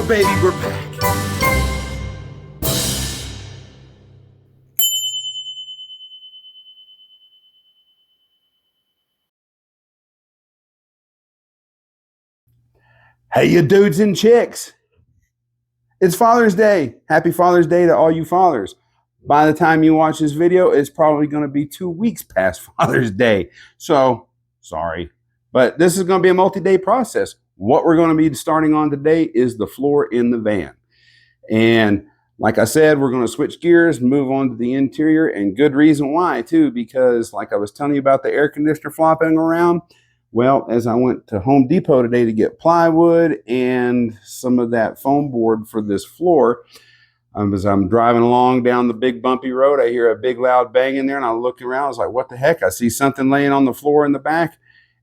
baby, we're back. Hey, you dudes and chicks. It's Father's Day. Happy Father's Day to all you fathers. By the time you watch this video, it's probably going to be 2 weeks past Father's Day. So, sorry. But this is going to be a multi-day process. What we're going to be starting on today is the floor in the van. And like I said, we're going to switch gears, move on to the interior, and good reason why, too, because like I was telling you about the air conditioner flopping around, well, as I went to Home Depot today to get plywood and some of that foam board for this floor, as I'm driving along down the big bumpy road, I hear a big loud bang in there, and I look around. I was like, what the heck? I see something laying on the floor in the back,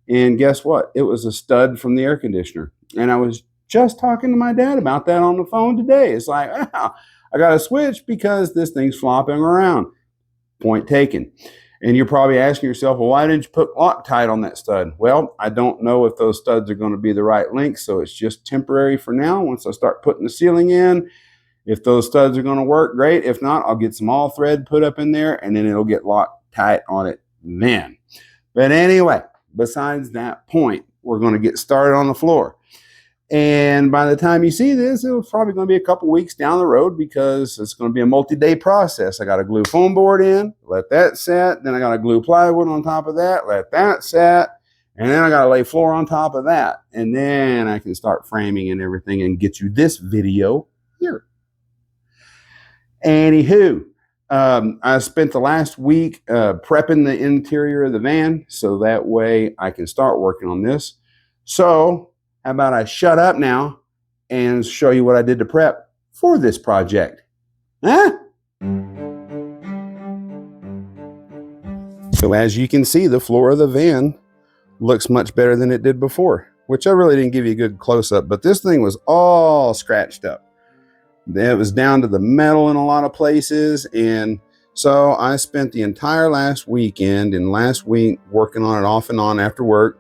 and guess what? It was a stud from the air conditioner. And I was just talking to my dad about that on the phone today. It's like, I got to switch because this thing's flopping around. Point taken. And you're probably asking yourself, well, why didn't you put Loctite on that stud? Well, I don't know if those studs are going to be the right length, so it's just temporary for now. Once I start putting the ceiling in, if those studs are going to work, great. If not, I'll get some all thread put up in there, and then it'll get Loctite on it then. But anyway, besides that point, we're going to get started on the floor. And by the time you see this, it's probably going to be a couple weeks down the road because it's going to be a multi-day process. I got to glue foam board in, let that set. Then I got to glue plywood on top of that, let that set. And then I got to lay floor on top of that. And then I can start framing and everything and get you this video here. Anywho, I spent the last week prepping the interior of the van so that way I can start working on this. So how about I shut up now and show you what I did to prep for this project? Huh? So as you can see, the floor of the van looks much better than it did before, which I really didn't give you a good close-up, but this thing was all scratched up. It was down to the metal in a lot of places, and so I spent the entire last weekend and last week working on it off and on after work,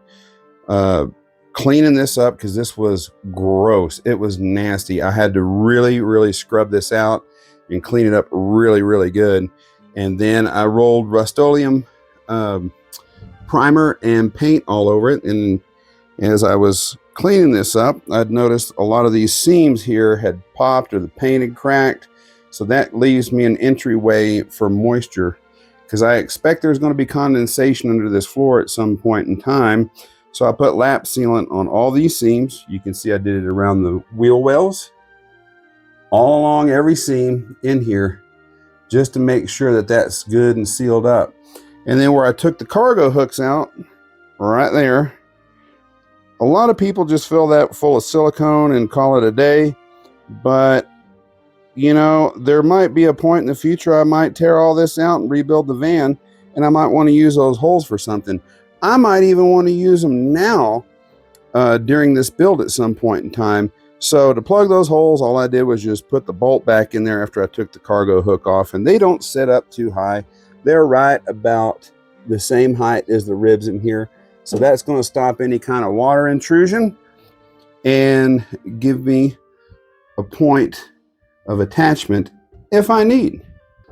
cleaning this up because this was gross. It was nasty. I had to really scrub this out and clean it up really good. And then I rolled Rust-Oleum primer and paint all over it. And as I was cleaning this up, I'd noticed a lot of these seams here had popped or the paint had cracked. So that leaves me an entryway for moisture because I expect there's going to be condensation under this floor at some point in time. So I put lap sealant on all these seams. You can see I did it around the wheel wells, all along every seam in here, just to make sure that that's good and sealed up. And then where I took the cargo hooks out, right there, a lot of people just fill that full of silicone and call it a day. But, you know, there might be a point in the future I might tear all this out and rebuild the van, and I might want to use those holes for something. I might even want to use them now during this build at some point in time. So to plug those holes, all I did was just put the bolt back in there after I took the cargo hook off, and they don't sit up too high. They're right about the same height as the ribs in here. So that's going to stop any kind of water intrusion and give me a point of attachment if I need.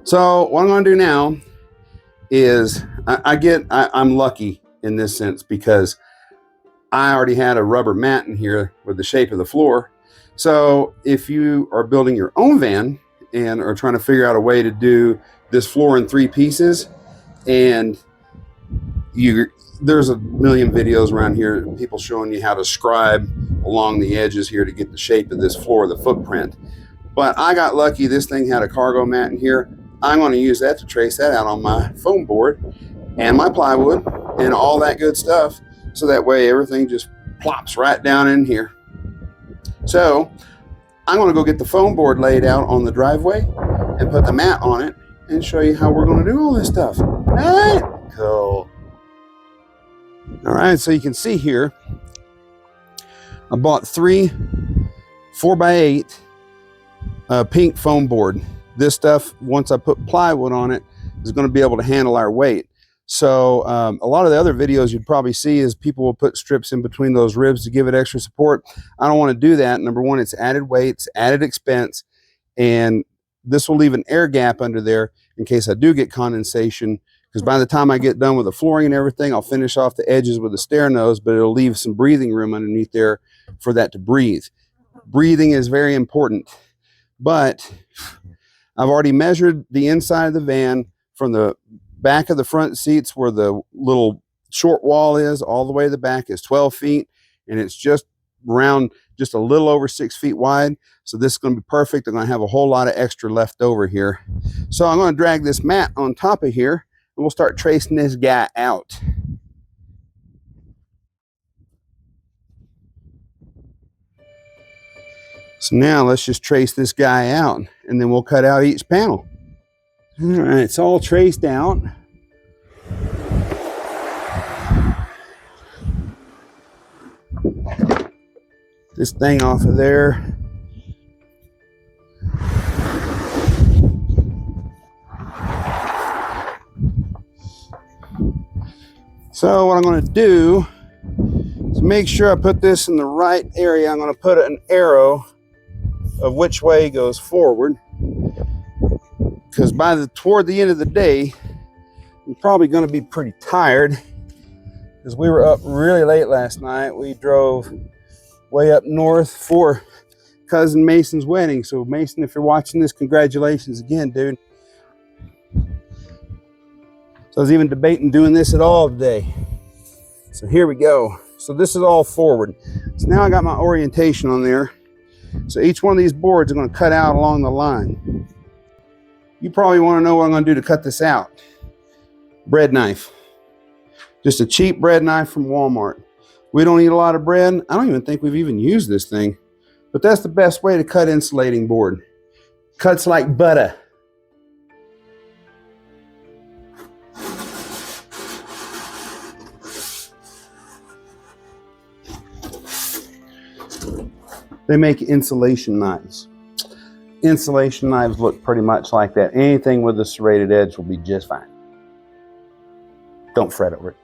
So what I'm going to do now is I'm lucky in this sense because I already had a rubber mat in here with the shape of the floor. So if you are building your own van and are trying to figure out a way to do this floor in 3 pieces, and there's a million videos around here, people showing you how to scribe along the edges here to get the shape of this floor, the footprint. But I got lucky, this thing had a cargo mat in here. I'm going to use that to trace that out on my foam board and my plywood and all that good stuff, so that way everything just plops right down in here. So I'm going to go get the foam board laid out on the driveway and put the mat on it and show you how we're going to do all this stuff. All right, cool. All right, so you can see here, I bought 3 4x8 pink foam board. This stuff, once I put plywood on it, is going to be able to handle our weight. So a lot of the other videos you'd probably see is people will put strips in between those ribs to give it extra support. I don't want to do that. Number one, it's added weight, it's added expense, and this will leave an air gap under there in case I do get condensation, because by the time I get done with the flooring and everything, I'll finish off the edges with a stair nose, but it'll leave some breathing room underneath there for that to breathe. Breathing is very important. But I've already measured the inside of the van from the back of the front seats where the little short wall is all the way to the back is 12 feet, and it's just around just a little over 6 feet wide. So this is going to be perfect. I'm going to have a whole lot of extra left over here. So I'm going to drag this mat on top of here, and we'll start tracing this guy out. So now let's just trace this guy out, and then we'll cut out each panel. All right, it's all traced out. This thing off of there. So what I'm going to do is make sure I put this in the right area. I'm going to put an arrow of which way goes forward, because toward the end of the day, I'm probably going to be pretty tired, because we were up really late last night. We drove way up north for cousin Mason's wedding. So Mason, if you're watching this, congratulations again, dude. So I was even debating doing this at all today. So here we go. So this is all forward. So now I got my orientation on there. So each one of these boards are going to cut out along the line. You probably want to know what I'm going to do to cut this out. Bread knife. Just a cheap bread knife from Walmart. We don't eat a lot of bread. I don't even think we've even used this thing. But that's the best way to cut insulating board. Cuts like butter. They make insulation knives. Insulation knives look pretty much like that. Anything with a serrated edge will be just fine. Don't fret over it.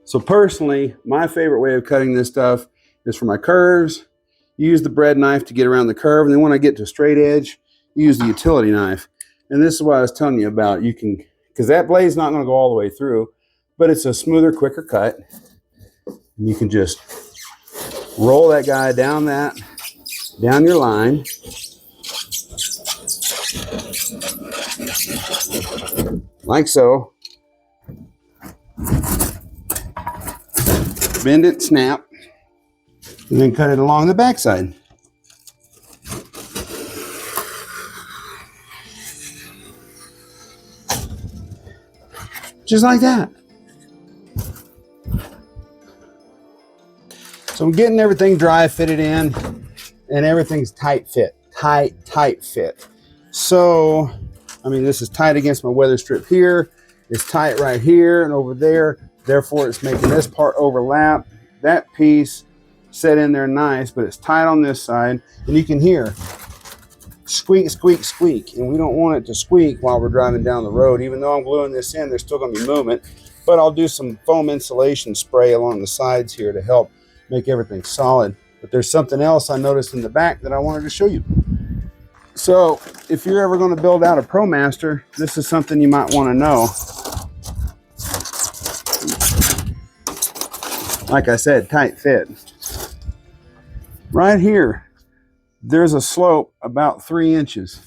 So personally, my favorite way of cutting this stuff is for my curves. Use the bread knife to get around the curve, and then when I get to a straight edge, use the utility knife. And this is what I was telling you about. You can, because that blade's not going to go all the way through, but it's a smoother, quicker cut. And you can just roll that guy down your line. Like so. Bend it, snap, and then cut it along the backside. Just like that. So I'm getting everything dry fitted in, and everything's tight fit. Tight fit. So, I mean, this is tight against my weather strip here. It's tight right here and over there. Therefore, it's making this part overlap. That piece set in there nice, but it's tight on this side. And you can hear squeak, squeak, squeak. And we don't want it to squeak while we're driving down the road. Even though I'm gluing this in, there's still going to be movement. But I'll do some foam insulation spray along the sides here to help make everything solid. But there's something else I noticed in the back that I wanted to show you. So if you're ever going to build out a ProMaster, this is something you might want to know. Like I said, tight fit. Right here, there's a slope about 3 inches.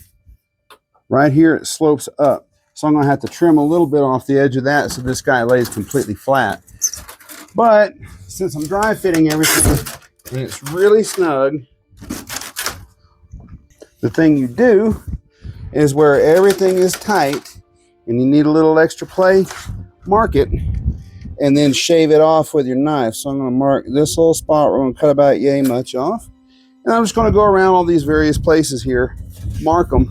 Right here, it slopes up. So I'm going to have to trim a little bit off the edge of that so this guy lays completely flat. But since I'm dry fitting everything and it's really snug, the thing you do is where everything is tight and you need a little extra play, mark it and then shave it off with your knife. So I'm going to mark this little spot. We're going to cut about yay much off. And I'm just going to go around all these various places here, mark them,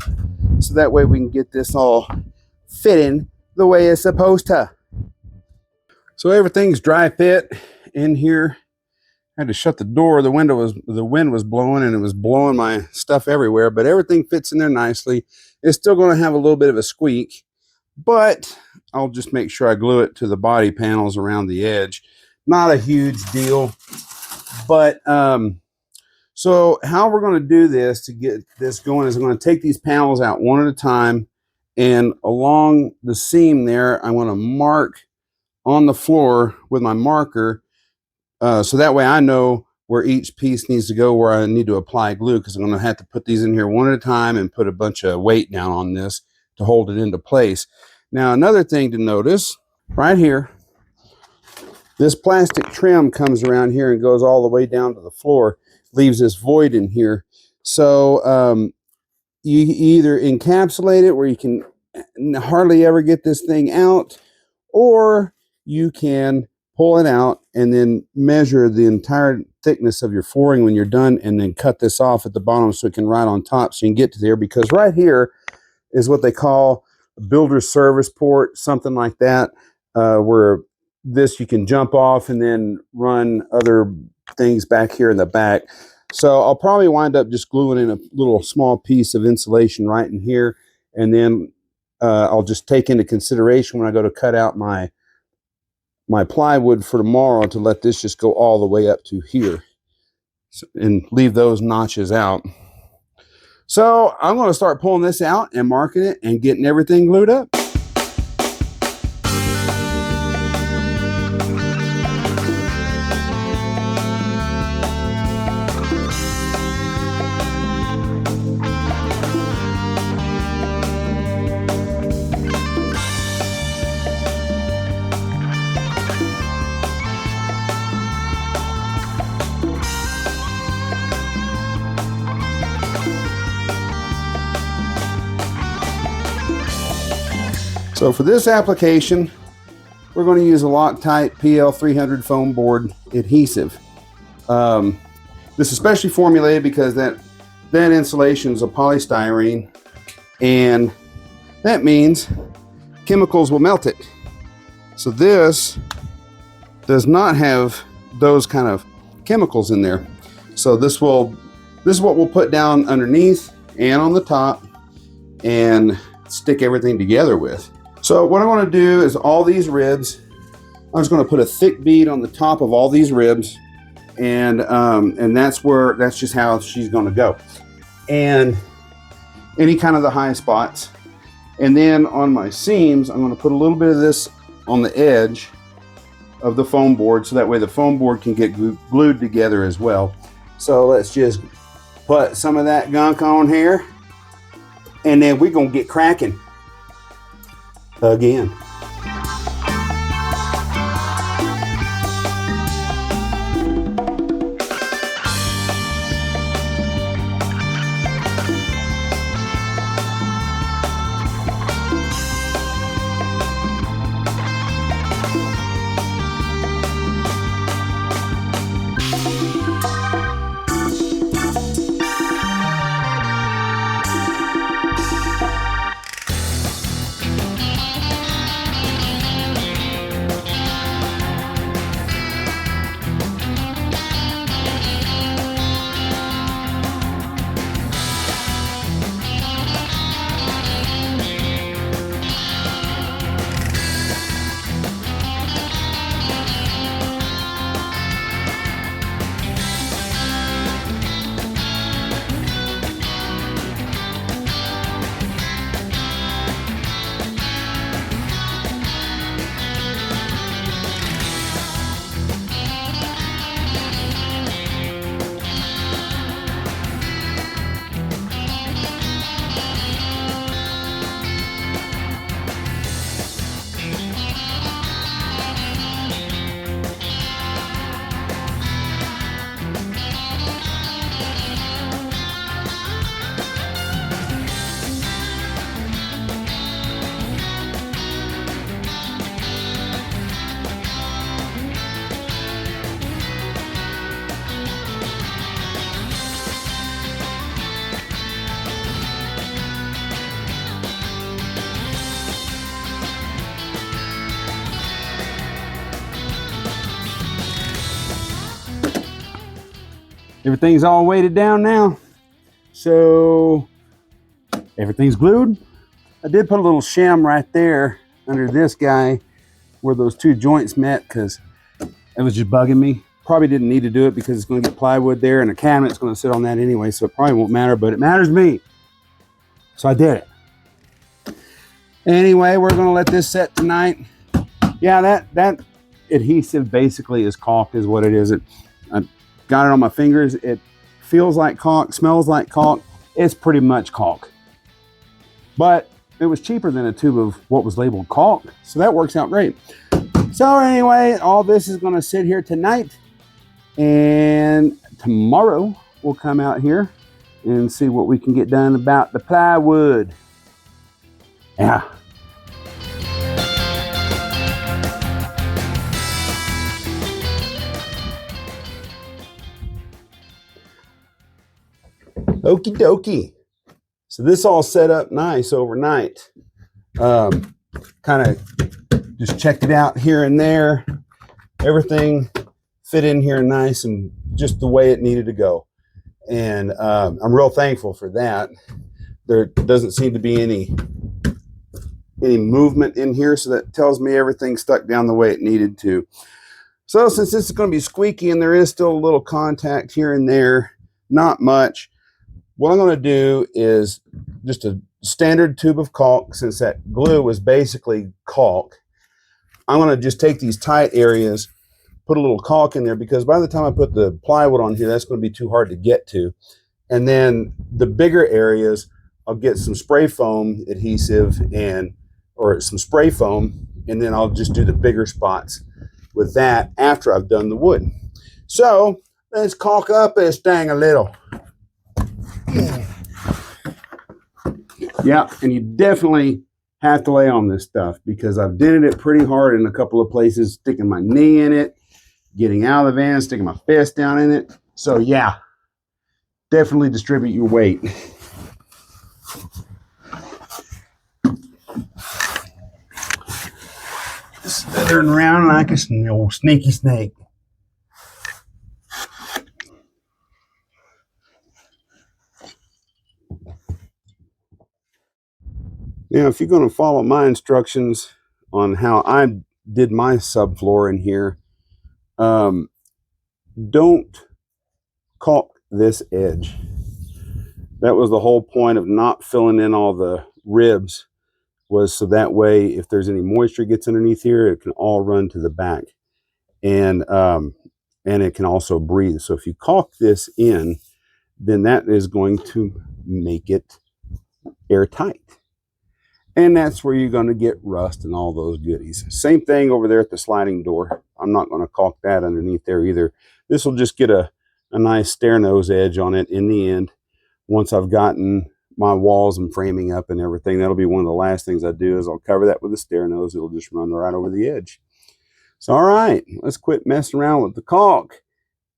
so that way we can get this all fitting the way it's supposed to. So everything's dry fit in here. I had to shut the door. The wind was blowing and it was blowing my stuff everywhere, but everything fits in there nicely. It's still going to have a little bit of a squeak, but I'll just make sure I glue it to the body panels around the edge. Not a huge deal, but so how we're going to do this to get this going is I'm going to take these panels out one at a time, and along the seam there, I want to mark on the floor with my marker, so that way I know where each piece needs to go, where I need to apply glue, because I'm going to have to put these in here one at a time and put a bunch of weight down on this to hold it into place. Now, another thing to notice, right here, this plastic trim comes around here and goes all the way down to the floor, leaves this void in here. So you either encapsulate it where you can hardly ever get this thing out, or you can pull it out and then measure the entire thickness of your flooring when you're done, and then cut this off at the bottom so it can ride on top so you can get to there, because right here is what they call a builder's service port, something like that, where this you can jump off and then run other things back here in the back. So I'll probably wind up just gluing in a little small piece of insulation right in here, and then I'll just take into consideration when I go to cut out my plywood for tomorrow to let this just go all the way up to here, and leave those notches out. So I'm going to start pulling this out and marking it and getting everything glued up. So for this application, we're going to use a Loctite PL300 foam board adhesive. This is specially formulated because that insulation is a polystyrene, and that means chemicals will melt it. So this does not have those kind of chemicals in there. So this is what we'll put down underneath and on the top and stick everything together with. So what I want to do is all these ribs, I'm just going to put a thick bead on the top of all these ribs, and that's just how she's going to go. And any kind of the high spots. And then on my seams, I'm going to put a little bit of this on the edge of the foam board, so that way the foam board can get glued together as well. So let's just put some of that gunk on here, and then we're going to get cracking again. Everything's all weighted down now. So everything's glued. I did put a little shim right there under this guy where those two joints met because it was just bugging me. Probably didn't need to do it because it's going to get plywood there and a cabinet's going to sit on that anyway, so it probably won't matter, but it matters to me. So I did it. Anyway, we're going to let this set tonight. Yeah, that adhesive basically is caulk is what it is. I got it on my fingers. It feels like caulk, smells like caulk. It's pretty much caulk. But it was cheaper than a tube of what was labeled caulk, so that works out great. So anyway, all this is going to sit here tonight, and tomorrow we'll come out here and see what we can get done about the plywood. Yeah. Okie dokie. So this all set up nice overnight. Kind of just checked it out here and there. Everything fit in here nice and just the way it needed to go. And I'm real thankful for that. There doesn't seem to be any movement in here, so that tells me everything's stuck down the way it needed to. So since this is going to be squeaky and there is still a little contact here and there, not much, what I'm going to do is just a standard tube of caulk. Since that glue was basically caulk, I'm going to just take these tight areas, put a little caulk in there, because by the time I put the plywood on here, that's going to be too hard to get to. And then the bigger areas, I'll get some spray foam adhesive or some spray foam, and then I'll just do the bigger spots with that after I've done the wood. So let's caulk up this thing a little. Yeah, and you definitely have to lay on this stuff because I've dented it pretty hard in a couple of places, sticking my knee in it, getting out of the van, sticking my fist down in it. So yeah, definitely distribute your weight. Slithering around like a old sneaky snake. Now, if you're going to follow my instructions on how I did my subfloor in here, don't caulk this edge. That was the whole point of not filling in all the ribs, was so that way if there's any moisture gets underneath here, it can all run to the back, and it can also breathe. So if you caulk this in, then that is going to make it airtight. And that's where you're going to get rust and all those goodies. Same thing over there at the sliding door. I'm not going to caulk that underneath there either. This will just get a nice stair nose edge on it in the end. Once I've gotten my walls and framing up and everything, that'll be one of the last things I do is I'll cover that with a stair nose. It'll just run right over the edge. So, all right, let's quit messing around with the caulk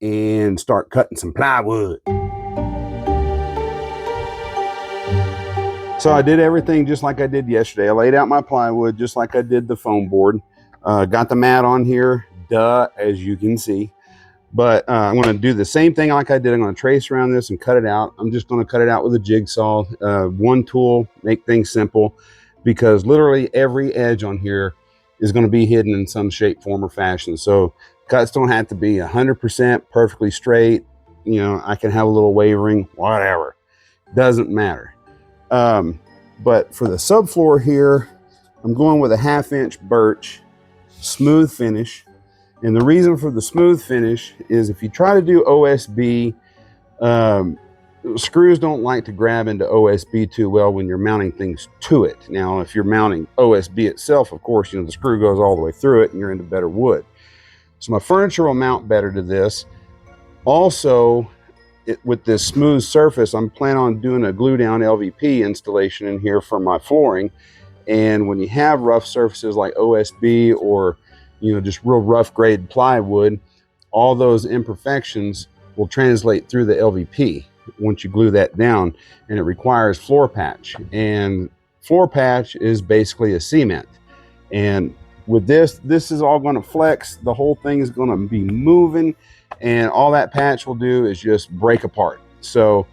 and start cutting some plywood. So I did everything just like I did yesterday. I laid out my plywood just like I did the foam board. Got the mat on here, as you can see. But I'm going to do the same thing like I did. I'm going to trace around this and cut it out. I'm just going to cut it out with a jigsaw. One tool, make things simple, because literally every edge on here is going to be hidden in some shape, form, or fashion. So cuts don't have to be 100% perfectly straight. You know, I can have a little wavering, whatever. Doesn't matter. But for the subfloor here, I'm going with a 1/2 inch birch, smooth finish. And the reason for the smooth finish is if you try to do OSB, screws don't like to grab into OSB too well when you're mounting things to it. Now, if you're mounting OSB itself, of course, you know, the screw goes all the way through it and you're into better wood. So my furniture will mount better to this. Also, with this smooth surface, I'm planning on doing a glue down LVP installation in here for my flooring. And when you have rough surfaces like OSB or, you know, just real rough grade plywood, all those imperfections will translate through the LVP once you glue that down, and it requires floor patch. And floor patch is basically a cement. And with this is all going to flex. The whole thing is going to be moving. and all that patch will do is just break apart. So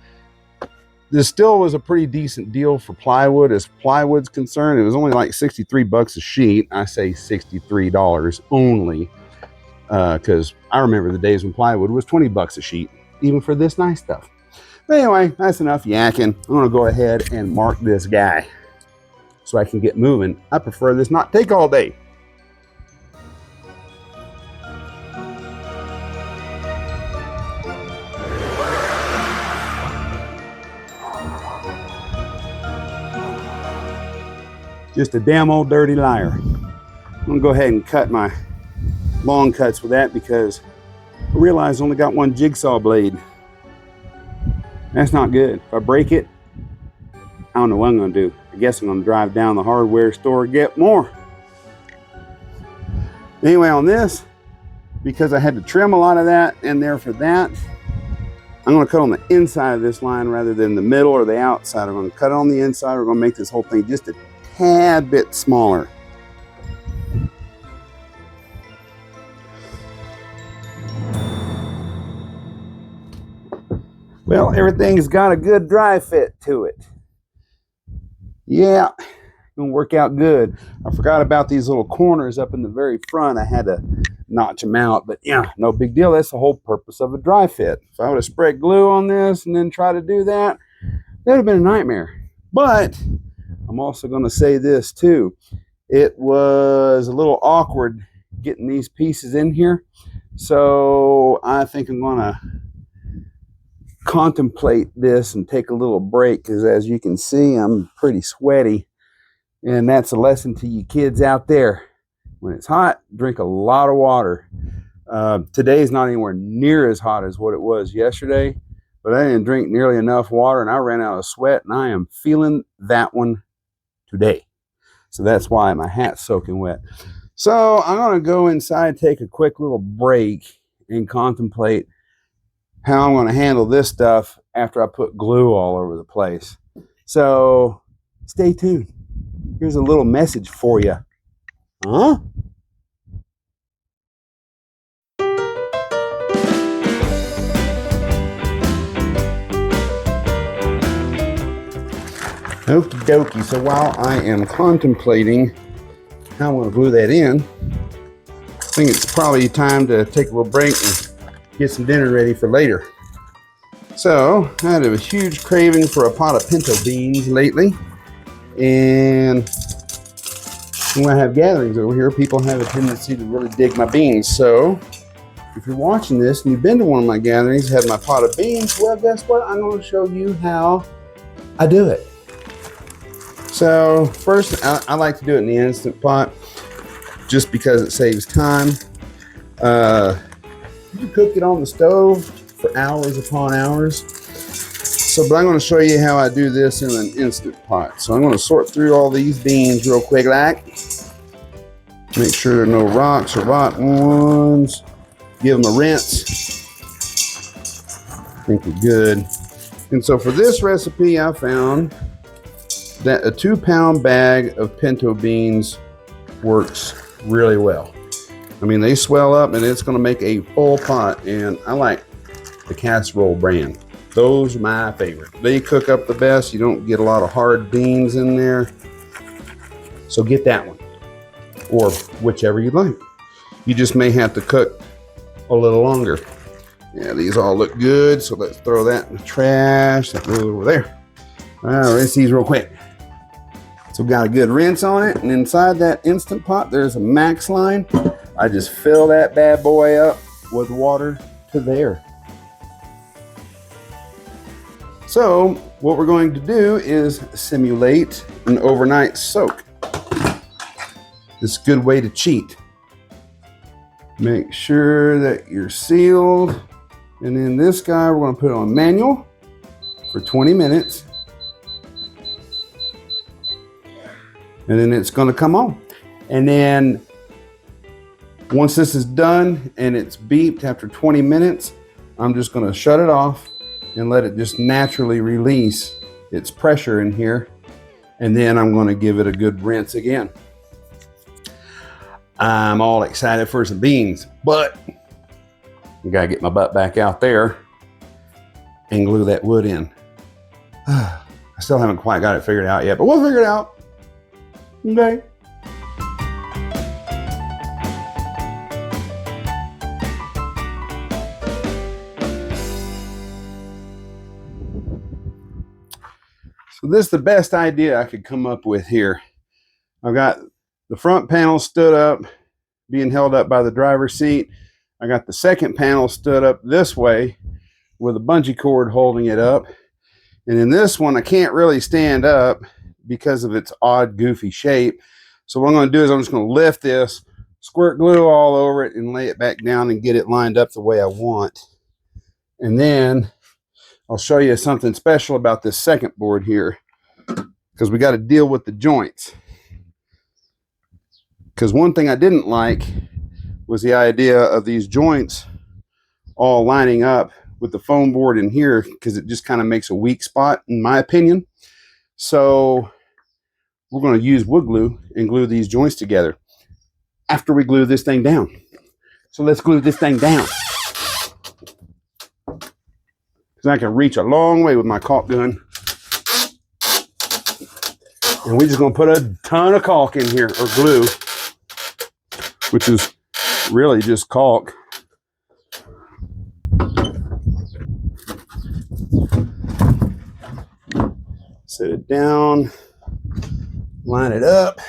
this still was a pretty decent deal for plywood. As plywood's concerned, it was only like 63 bucks a sheet. I say $63 only, because I remember the days when plywood was 20 bucks a sheet, even for this nice stuff. But anyway, that's enough yakking. I'm gonna go ahead and mark this guy so I can get moving. I prefer this not take all day. Just a damn old dirty liar. I'm gonna go ahead and cut my long cuts with that because I realized I only got one jigsaw blade. That's not good. If I break it, I don't know what I'm gonna do. I guess I'm gonna drive down the hardware store and get more. Anyway, on this, because I had to trim a lot of that in there for that, I'm gonna cut on the inside of this line rather than the middle or the outside. I'm gonna cut it on the inside. We're gonna make this whole thing just a tad bit smaller. Well, everything's got a good dry fit to it. Yeah, gonna work out good. I forgot about these little corners up in the very front. I had to notch them out, but yeah, no big deal. That's the whole purpose of a dry fit. If I would have spread glue on this and then try to do that, that would have been a nightmare. But I'm also gonna say this too. It was a little awkward getting these pieces in here. So I think I'm gonna contemplate this and take a little break, because as you can see, I'm pretty sweaty, and that's a lesson to you kids out there. When it's hot, drink a lot of water. Today's not anywhere near as hot as what it was yesterday, but I didn't drink nearly enough water and I ran out of sweat, and I am feeling that one today. So that's why my hat's soaking wet. So I'm gonna go inside, take a quick little break, and contemplate how I'm going to handle this stuff after I put glue all over the place. So stay tuned. Here's a little message for you. Huh? Okie dokie. So while I am contemplating how I'm going to glue that in, I think it's probably time to take a little break and get some dinner ready for later. So I had a huge craving for a pot of pinto beans lately, and when I have gatherings over here, people have a tendency to really dig my beans. So if you're watching this and you've been to one of my gatherings, had my pot of beans, well, guess what? I'm going to show you how I do it. So first, I like to do it in the Instant Pot just because it saves time. You can cook it on the stove for hours upon hours. So, but I'm going to show you how I do this in an Instant Pot. So I'm going to sort through all these beans real quick, like. Make sure there are no rocks or rotten ones. Give them a rinse. I think we're good. And so for this recipe, I found that a 2-pound bag of pinto beans works really well. I mean, they swell up and it's going to make a full pot, and I like the casserole brand. Those are my favorite. They cook up the best. You don't get a lot of hard beans in there. So get that one, or whichever you like. You just may have to cook a little longer. Yeah, these all look good, so let's throw that in the trash. That goes over there. I'll rinse these real quick. So we've got a good rinse on it, and inside that Instant Pot, there's a max line. I just fill that bad boy up with water to there. So what we're going to do is simulate an overnight soak. This is a good way to cheat. Make sure that you're sealed. And then this guy, we're going to put on manual for 20 minutes. And then it's going to come on. And then once this is done and it's beeped after 20 minutes, I'm just going to shut it off and let it just naturally release its pressure in here. And then I'm going to give it a good rinse again. I'm all excited for some beans, but I gotta get my butt back out there and glue that wood in. I still haven't quite got it figured out yet, but we'll figure it out. Okay. So this is the best idea I could come up with here. I've got the front panel stood up, being held up by the driver's seat. I got the second panel stood up this way with a bungee cord holding it up. And in this one, I can't really stand up because of its odd, goofy shape. So what I'm going to do is I'm just going to lift this, squirt glue all over it, and lay it back down and get it lined up the way I want. And then I'll show you something special about this second board here, because we got to deal with the joints. Because one thing I didn't like was the idea of these joints all lining up with the foam board in here, because it just kind of makes a weak spot, in my opinion. So we're going to use wood glue and glue these joints together after we glue this thing down. So let's glue this thing down. Because I can reach a long way with my caulk gun. And we're just going to put a ton of caulk in here, or glue, which is really just caulk. Set it down, line it up.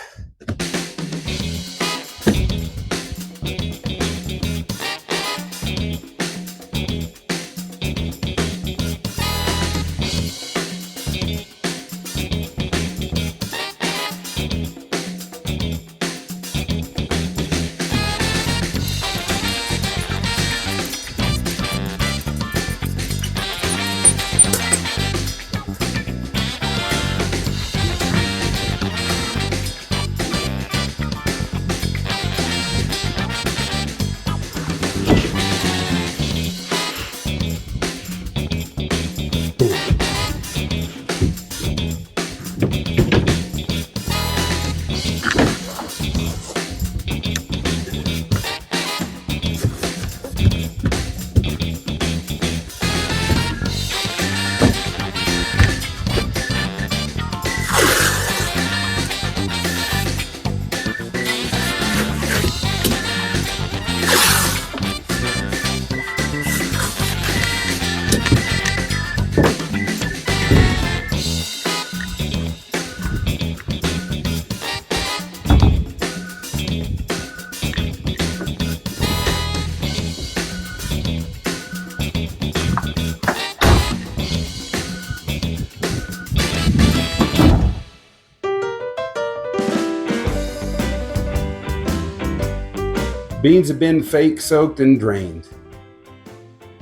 Beans have been fake soaked and drained.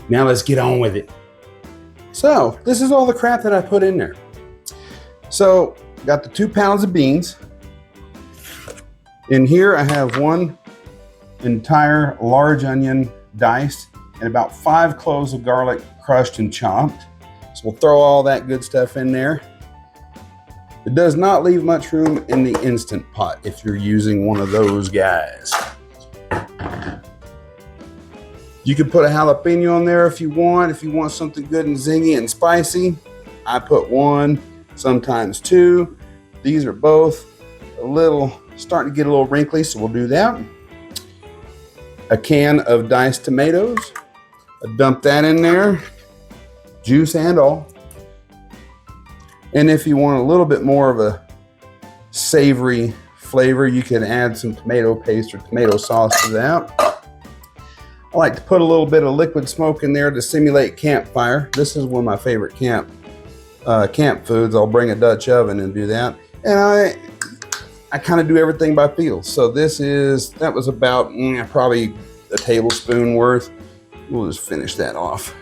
Now let's get on with it. So this is all the crap that I put in there. So got the 2 pounds of beans. In here I have 1 entire large onion diced and about 5 cloves of garlic crushed and chopped. So we'll throw all that good stuff in there. It does not leave much room in the Instant Pot if you're using one of those guys. You can put a jalapeno in there if you want something good and zingy and spicy. I put 1, sometimes 2. These are both starting to get a little wrinkly, so we'll do that. A can of diced tomatoes. I dump that in there, juice and all. And if you want a little bit more of a savory flavor, you can add some tomato paste or tomato sauce to that. I like to put a little bit of liquid smoke in there to simulate campfire. This is one of my favorite camp foods. I'll bring a Dutch oven and do that. And I kind of do everything by feel. So that was about probably a tablespoon worth. We'll just finish that off.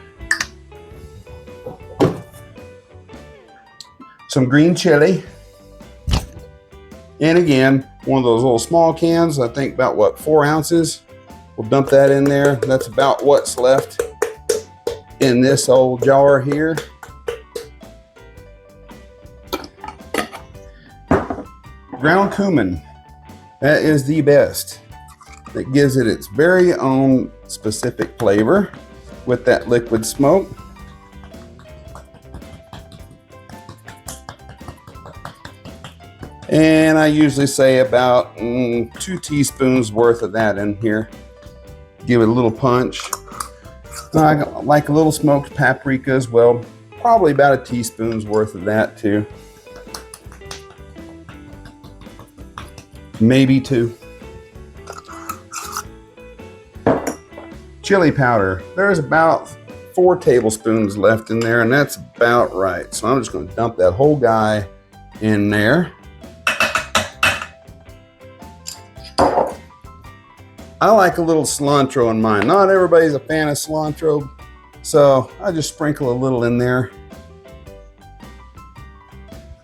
Some green chili. And again, one of those little small cans, I think about 4 ounces. We'll dump that in there. That's about what's left in this old jar here. Ground cumin. That is the best. that gives it its very own specific flavor with that liquid smoke. And I usually say about 2 teaspoons worth of that in here. Give it a little punch. I like a little smoked paprika as well. Probably about a teaspoon's worth of that too. Maybe 2. Chili powder. There's about 4 tablespoons left in there, and that's about right. So I'm just going to dump that whole guy in there. I like a little cilantro in mine. Not everybody's a fan of cilantro, so I just sprinkle a little in there.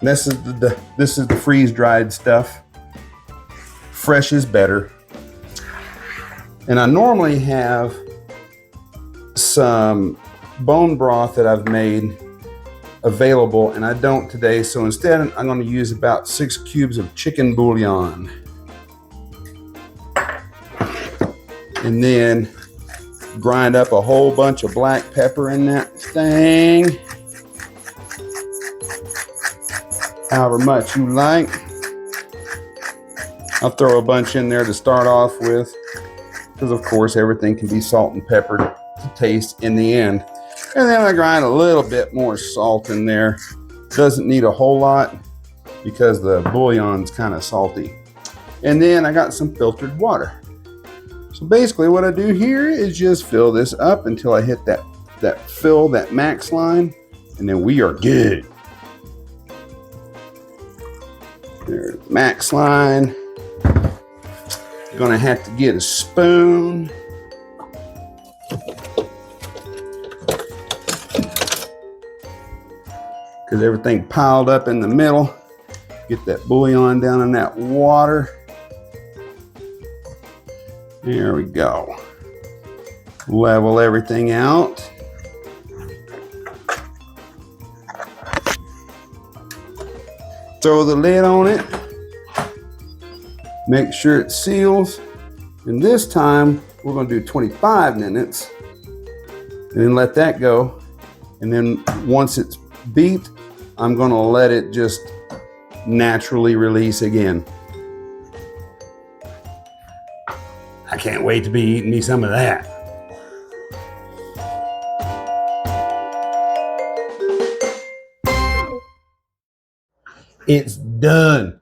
This is the freeze-dried stuff. Fresh is better. And I normally have some bone broth that I've made available, and I don't today, so instead I'm going to use about 6 cubes of chicken bouillon. And then grind up a whole bunch of black pepper in that thing. However much you like. I'll throw a bunch in there to start off with, because of course everything can be salt and peppered to taste in the end. And then I grind a little bit more salt in there. Doesn't need a whole lot because the bouillon's kind of salty. And then I got some filtered water. So basically what I do here is just fill this up until I hit that max line, and then we are good. There's the max line. Gonna have to get a spoon. Because everything piled up in the middle. Get that bouillon down in that water. There we go. Level everything out. Throw the lid on it. Make sure it seals. And this time we're going to do 25 minutes. And then let that go. And then once it's beat, I'm going to let it just naturally release again. I can't wait to be eating me some of that. It's done.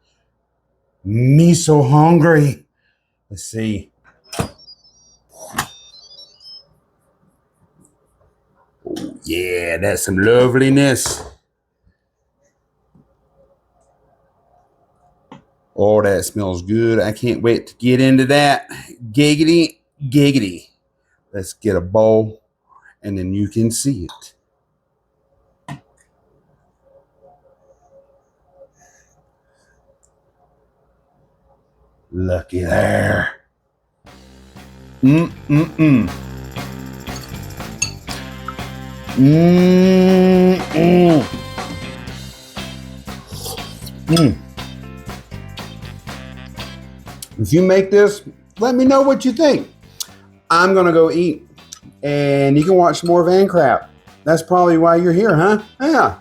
Me so hungry. Let's see. Oh, yeah, that's some loveliness. Oh, that smells good. I can't wait to get into that. Giggity, giggity. Let's get a bowl, and then you can see it. Looky there. Mm-mm-mm. Mm-mm. Mm. If you make this, let me know what you think. I'm gonna go eat, and you can watch more Van Crap. That's probably why you're here, huh? Yeah.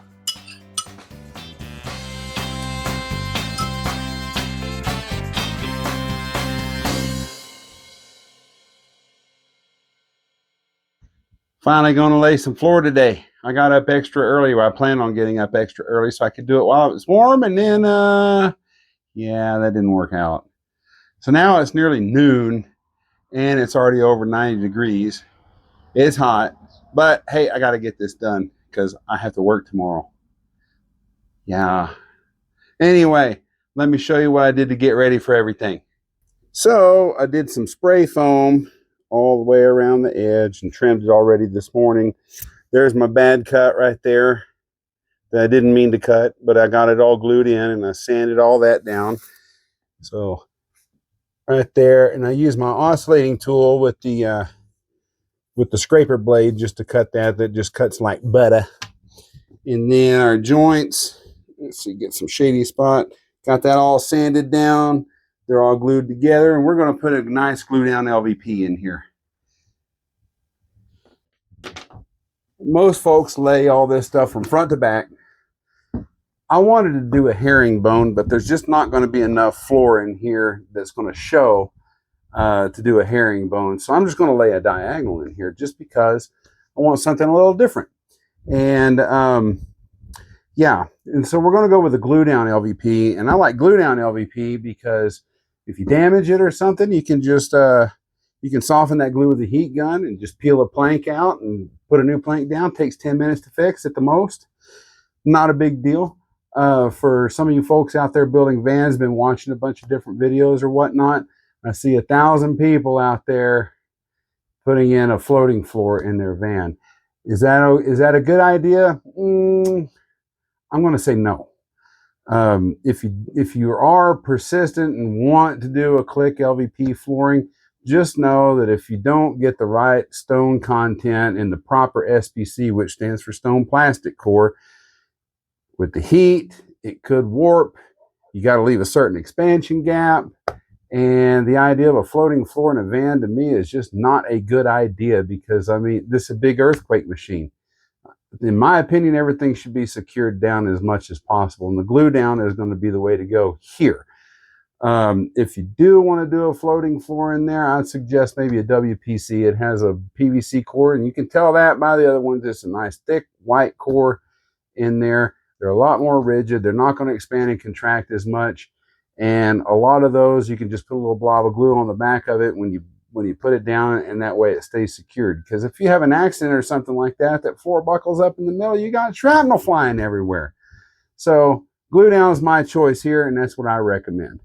Finally gonna lay some floor today. I got up extra early, or I planned on getting up extra early so I could do it while it was warm, and then, yeah, that didn't work out. So now it's nearly noon, and it's already over 90 degrees. It's hot, but hey, I gotta get this done because I have to work tomorrow. Yeah. Anyway, let me show you what I did to get ready for everything. So I did some spray foam all the way around the edge and trimmed it already this morning. There's my bad cut right there that I didn't mean to cut, but I got it all glued in and I sanded all that down. So right there, and I use my oscillating tool with the scraper blade just to cut that. That just cuts like butter. And then our joints, let's see, get some shady spot. Got that all sanded down. They're all glued together, and we're going to put a nice glue down LVP in here. Most folks lay all this stuff from front to back. I wanted to do a herringbone, but there's just not going to be enough floor in here that's going to show to do a herringbone. So I'm just going to lay a diagonal in here just because I want something a little different. And yeah, and so we're going to go with a glue down LVP. And I like glue down LVP because if you damage it or something, you can just you can soften that glue with a heat gun and just peel a plank out and put a new plank down. It takes 10 minutes to fix at the most. Not a big deal. For some of you folks out there building vans, been watching a bunch of different videos or whatnot, I see 1,000 people out there putting in a floating floor in their van. Is that a good idea? I'm going to say no. If you are persistent and want to do a click LVP flooring, just know that if you don't get the right stone content in the proper SPC, which stands for stone plastic core, with the heat, it could warp. You got to leave a certain expansion gap. And the idea of a floating floor in a van to me is just not a good idea because, I mean, this is a big earthquake machine. In my opinion, everything should be secured down as much as possible. And the glue down is going to be the way to go here. If you do want to do a floating floor in there, I'd suggest maybe a WPC. It has a PVC core, and you can tell that by the other ones. It's a nice thick white core in there. They're a lot more rigid. They're not going to expand and contract as much. And a lot of those, you can just put a little blob of glue on the back of it when you put it down, and that way it stays secured. Because if you have an accident or something like that, that floor buckles up in the middle, you got shrapnel flying everywhere. So glue down is my choice here, and that's what I recommend.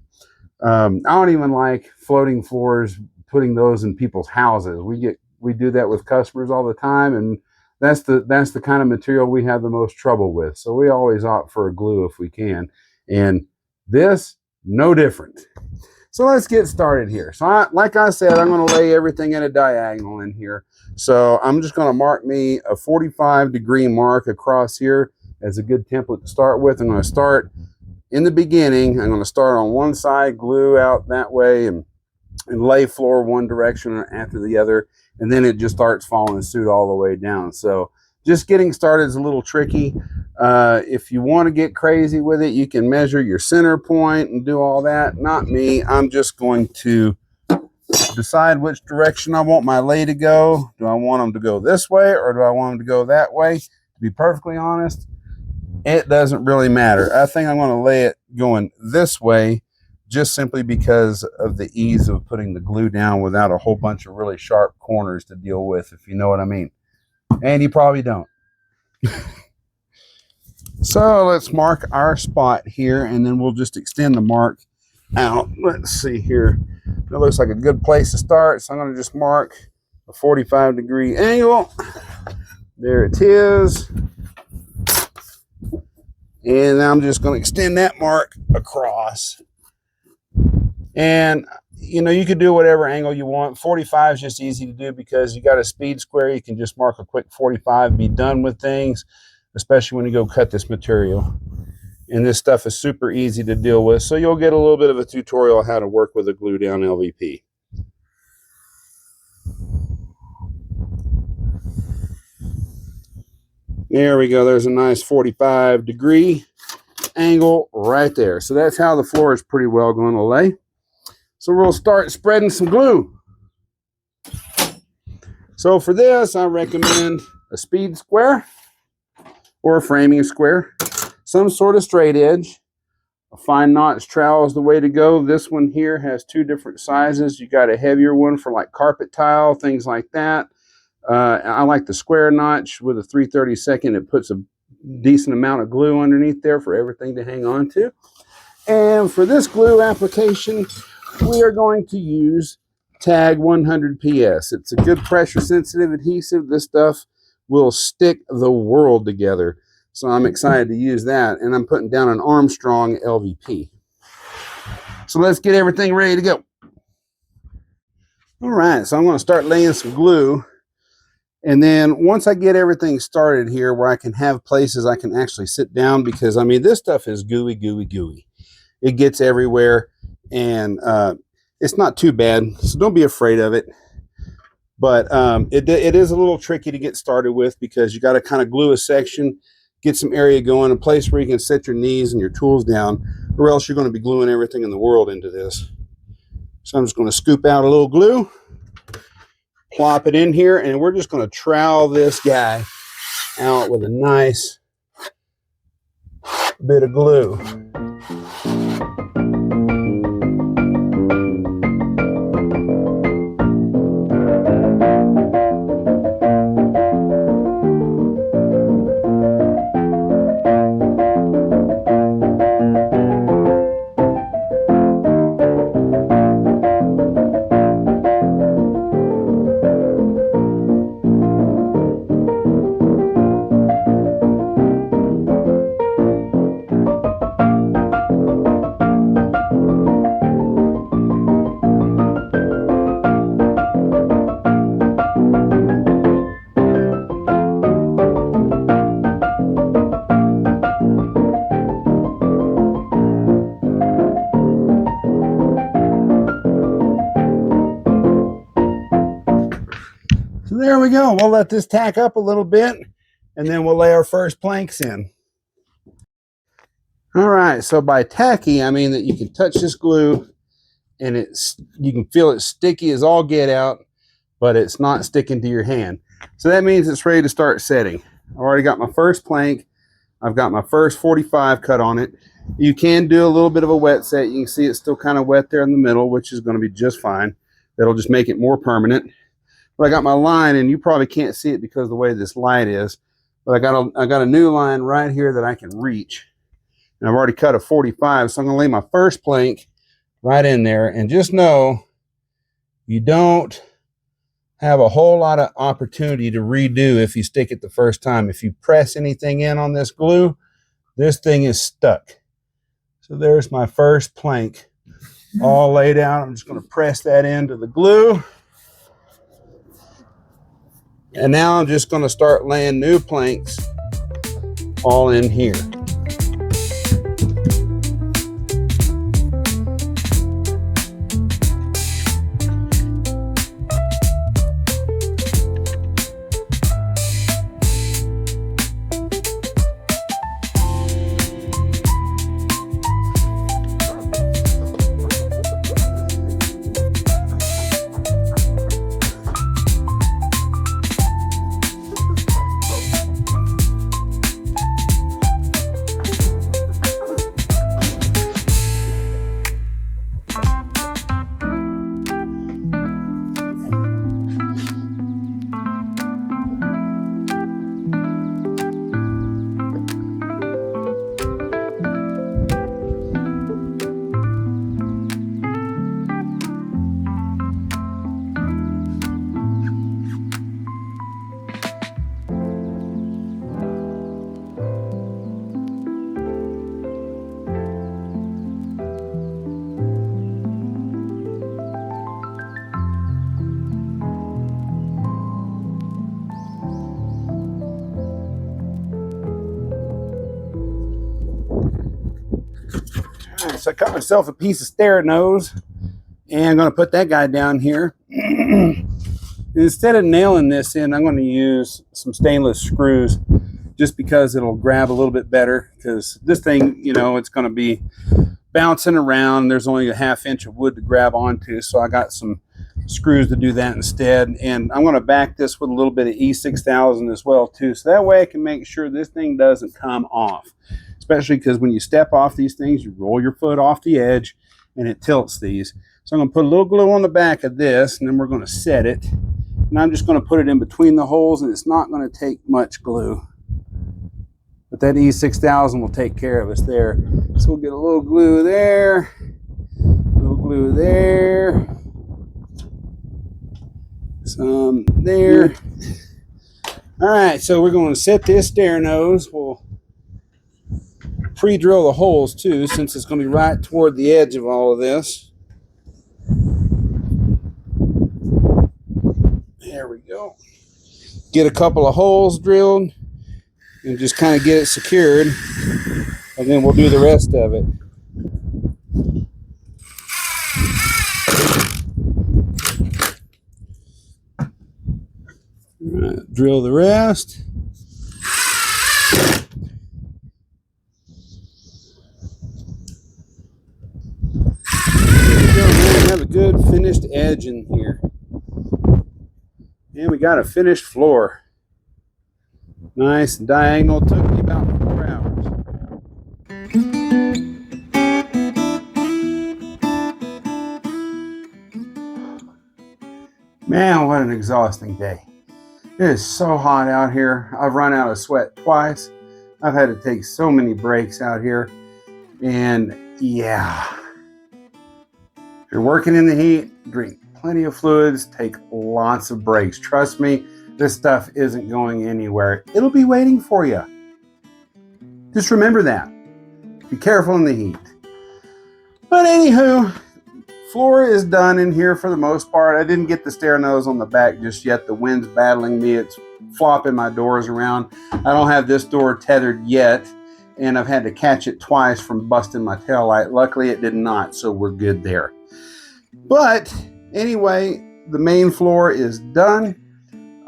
I don't even like floating floors, putting those in people's houses. We do that with customers all the time, and that's the kind of material we have the most trouble with. So we always opt for a glue if we can. And this, no different. So let's get started here. So like I said, I'm going to lay everything at a diagonal in here. So I'm just going to mark me a 45-degree mark across here as a good template to start with. I'm going to start in the beginning. I'm going to start on one side, glue out that way, and lay floor one direction after the other. And then it just starts following suit all the way down. So just getting started is a little tricky. If you want to get crazy with it, you can measure your center point and do all that. Not me. I'm just going to decide which direction I want my lay to go. Do I want them to go this way or do I want them to go that way? To be perfectly honest, it doesn't really matter. I think I'm going to lay it going this way just simply because of the ease of putting the glue down without a whole bunch of really sharp corners to deal with, if you know what I mean. And you probably don't. So let's mark our spot here, and then we'll just extend the mark out. Let's see here. That looks like a good place to start. So I'm going to just mark a 45-degree angle. There it is. And I'm just going to extend that mark across. And, you know, you could do whatever angle you want. 45 is just easy to do because you got a speed square. You can just mark a quick 45, be done with things, especially when you go cut this material. And this stuff is super easy to deal with. So you'll get a little bit of a tutorial on how to work with a glue down LVP. There we go. There's a nice 45-degree angle right there. So that's how the floor is pretty well going to lay. So we'll start spreading some glue. So for this, I recommend a speed square or a framing square, some sort of straight edge. A fine notch trowel is the way to go. This one here has two different sizes. You got a heavier one for like carpet tile, things like that. I like the square notch with a 3/32. It puts a decent amount of glue underneath there for everything to hang on to. And for this glue application, we are going to use Tag 100 PS. It's a good pressure sensitive adhesive. This stuff will stick the world together. So I'm excited to use that. And I'm putting down an Armstrong LVP. So let's get everything ready to go. All right, so I'm going to start laying some glue. And then once I get everything started here where I can have places I can actually sit down, because I mean, this stuff is gooey, gooey, gooey. It gets everywhere. and it's not too bad, so don't be afraid of it. But it is a little tricky to get started with, because you got to kind of glue a section, get some area going, a place where you can set your knees and your tools down, or else you're going to be gluing everything in the world into this. So I'm just going to scoop out a little glue, plop it in here, and we're just going to trowel this guy out with a nice bit of glue. So there we go. We'll let this tack up a little bit, and then we'll lay our first planks in. All right, so by tacky, I mean that you can touch this glue and you can feel it sticky as all get out, but it's not sticking to your hand. So that means it's ready to start setting. I've already got my first plank. I've got my first 45 cut on it. You can do a little bit of a wet set. You can see it's still kind of wet there in the middle, which is going to be just fine. That'll just make it more permanent. But I got my line, and you probably can't see it because of the way this light is, but I got a new line right here that I can reach. And I've already cut a 45, so I'm going to lay my first plank right in there. And just know you don't have a whole lot of opportunity to redo if you stick it the first time. If you press anything in on this glue, this thing is stuck. So there's my first plank all laid out. I'm just going to press that into the glue. And now I'm just going to start laying new planks all in here. So I cut myself a piece of stair nose, and I'm going to put that guy down here. Instead of nailing this in, I'm going to use some stainless screws, just because it'll grab a little bit better, because this thing, you know, it's going to be bouncing around. There's only a ½ inch of wood to grab onto, so I got some screws to do that instead. And I'm going to back this with a little bit of E6000 as well too, so that way I can make sure this thing doesn't come off, especially because when you step off these things, you roll your foot off the edge and it tilts these. So I'm going to put a little glue on the back of this, and then we're going to set it, and I'm just going to put it in between the holes, and it's not going to take much glue, but that E6000 will take care of us there. So we'll get a little glue there, a little glue there, some there. All right, so we're going to set this stair nose. We'll pre-drill the holes too, since it's going to be right toward the edge of all of this. There we go. Get a couple of holes drilled and just kind of get it secured, and then we'll do the rest of it. Drill the rest. We have a good finished edge in here. And we got a finished floor. Nice and diagonal. Took me about 4 hours. Man, what an exhausting day. It is so hot out here. I've run out of sweat twice. I've had to take so many breaks out here. And yeah, if you're working in the heat, drink plenty of fluids, take lots of breaks. Trust me, this stuff isn't going anywhere. It'll be waiting for you. Just remember that. Be careful in the heat. But anywho, floor is done in here for the most part. I didn't get the stair nose on the back just yet. The wind's battling me. It's flopping my doors around. I don't have this door tethered yet, and I've had to catch it twice from busting my taillight. Luckily, it did not, so we're good there. But anyway, the main floor is done.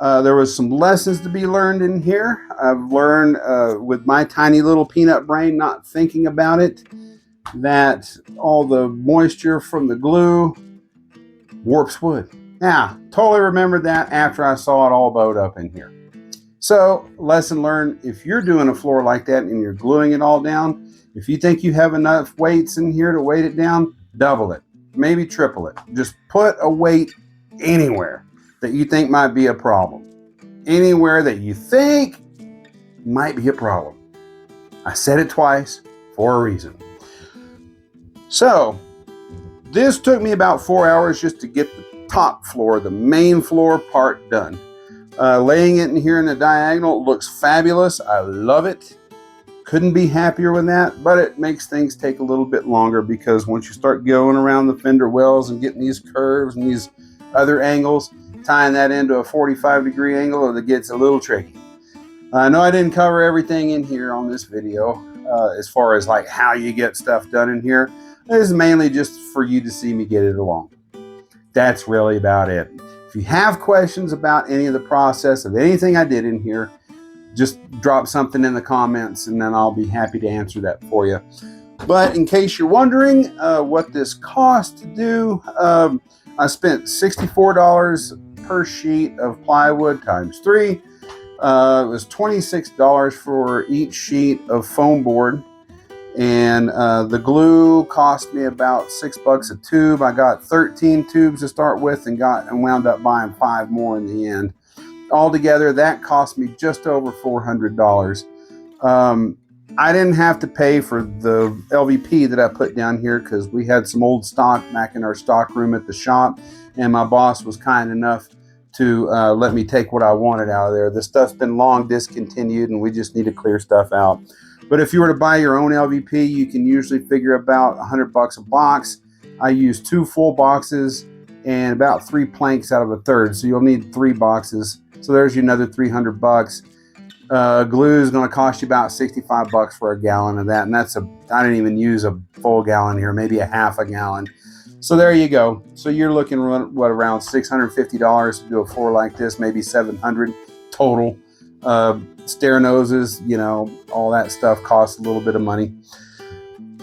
There was some lessons to be learned in here. I've learned with my tiny little peanut brain, not thinking about it, that all the moisture from the glue warps wood. Now, totally remembered that after I saw it all bowed up in here. So, lesson learned, if you're doing a floor like that and you're gluing it all down, if you think you have enough weights in here to weight it down, double it, maybe triple it. Just put a weight anywhere that you think might be a problem. Anywhere that you think might be a problem. I said it twice for a reason. So, this took me about 4 hours just to get the top floor, the main floor part done. Laying it in here in the diagonal looks fabulous. I love it. Couldn't be happier with that, but it makes things take a little bit longer because once you start going around the fender wells and getting these curves and these other angles, tying that into a 45-degree angle, it gets a little tricky. I know I didn't cover everything in here on this video as far as like how you get stuff done in here. This is mainly just for you to see me get it along. That's really about it. If you have questions about any of the process of anything I did in here, just drop something in the comments and then I'll be happy to answer that for you. But in case you're wondering what this cost to do, I spent $64 per sheet of plywood times 3. It was $26 for each sheet of foam board. And the glue cost me about $6 a tube. I got 13 tubes to start with and wound up buying 5 more in the end. Altogether, that cost me just over $400. I didn't have to pay for the LVP that I put down here because we had some old stock back in our stock room at the shop, and my boss was kind enough to let me take what I wanted out of there. The stuff's been long discontinued, and we just need to clear stuff out. But if you were to buy your own LVP, you can usually figure about $100 a box. I use 2 full boxes and about 3 planks out of a third, so you'll need 3 boxes. So there's you another $300. Glue is going to cost you about $65 for a gallon of that, and I didn't even use a full gallon here, maybe a half a gallon. So there you go. So you're looking what around $650 to do a floor like this, maybe $700 total. Stair noses, all that stuff costs a little bit of money,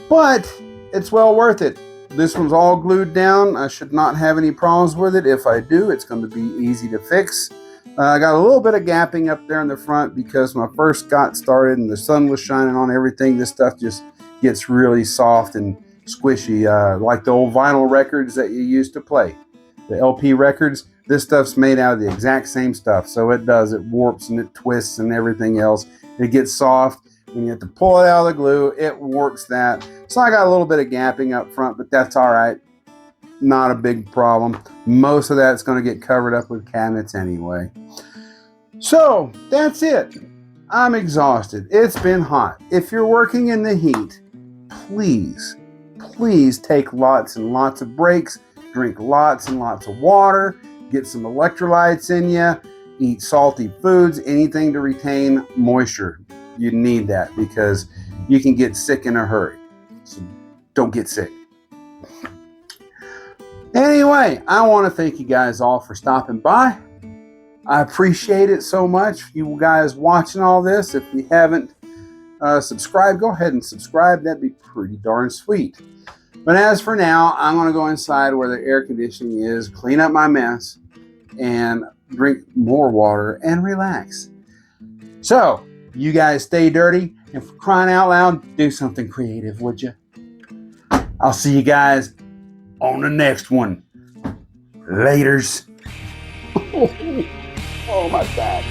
but it's well worth it. This one's all glued down. I should not have any problems with it. If I do, it's going to be easy to fix. I got a little bit of gapping up there in the front because when I first got started and the sun was shining on everything, this stuff just gets really soft and squishy, like the old vinyl records that you used to play, the LP records. This stuff's made out of the exact same stuff, so it warps and it twists and everything else. It gets soft. When you have to pull it out of the glue, it warps that. So I got a little bit of gapping up front, but that's all right. Not a big problem. Most of that's going to get covered up with cabinets anyway. So that's it. I'm exhausted. It's been hot. If you're working in the heat, please take lots and lots of breaks. Drink lots and lots of water. Get some electrolytes in you. Eat salty foods, anything to retain moisture. You need that because you can get sick in a hurry. So don't get sick. Anyway, I want to thank you guys all for stopping by. I appreciate it so much. You guys watching all this. If you haven't subscribed, go ahead and subscribe. That'd be pretty darn sweet. But as for now, I'm going to go inside where the air conditioning is, clean up my mess, and drink more water and relax. So, you guys stay dirty, and for crying out loud, do something creative, would you? I'll see you guys on the next one. Laters. Oh, my back.